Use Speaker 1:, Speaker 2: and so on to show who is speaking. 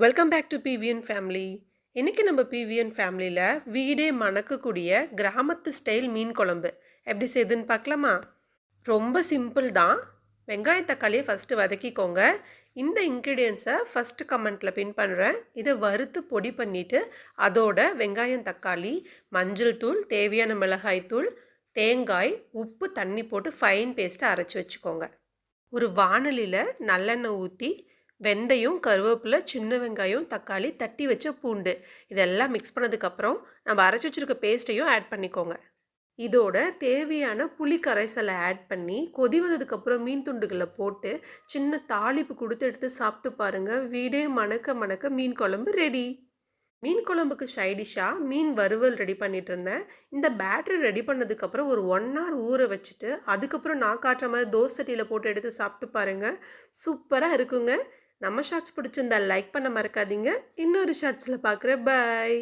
Speaker 1: Welcome back to PVN family. இன்னைக்கு நம்ம PVN ஃபேமிலியில் வீடே மணக்கக்கூடிய கிராமத்து ஸ்டைல் மீன் குழம்பு எப்படி செய்யுதுன்னு பார்க்கலாமா? ரொம்ப சிம்பிள் தான். வெங்காயம் தக்காளியை ஃபஸ்ட்டு வதக்கிக்கோங்க. இந்த இன்க்ரீடியன்ஸை ஃபஸ்ட்டு கமெண்ட்டில் பின் பண்ணுறேன். இதை வறுத்து பொடி பண்ணிவிட்டு அதோட வெங்காயம் தக்காளி, மஞ்சள் தூள், தேவையான மிளகாய் தூள், தேங்காய், உப்பு, தண்ணி போட்டு ஃபைன் பேஸ்ட்டை அரைச்சி வச்சுக்கோங்க. ஒரு வாணலியில் நல்லெண்ணெய் ஊற்றி வெந்தயம், கருவேப்பிலை, சின்ன வெங்காயம், தக்காளி, தட்டி வச்ச பூண்டு இதெல்லாம் மிக்ஸ் பண்ணதுக்கப்புறம் நம்ம அரைச்சி வச்சுருக்க பேஸ்ட்டையும் ஆட் பண்ணிக்கோங்க. இதோட தேவையான புளி கரைசலை ஆட் பண்ணி கொதி வந்ததுக்கப்புறம் மீன் துண்டுகளை போட்டு சின்ன தாளிப்பு கொடுத்து எடுத்து சாப்பிட்டு பாருங்கள். வீடே மணக்க மணக்க மீன் குழம்பு ரெடி. மீன் குழம்புக்கு சைடிஷாக மீன் வறுவல் ரெடி பண்ணிட்டு இருந்தேன். இந்த பேட்டரி ரெடி பண்ணதுக்கப்புறம் ஒரு 1 hour ஊற வச்சுட்டு அதுக்கப்புறம் நான் காட்டுற மாதிரி தோசை சட்டியில் போட்டு எடுத்து சாப்பிட்டு பாருங்கள். சூப்பராக இருக்குங்க. நம்ம ஷார்ட்ஸ் பிடிச்சிருந்தா லைக் பண்ண மறக்காதீங்க. இன்னொரு ஷார்ட்ஸில் பார்க்குறேன். பாய்.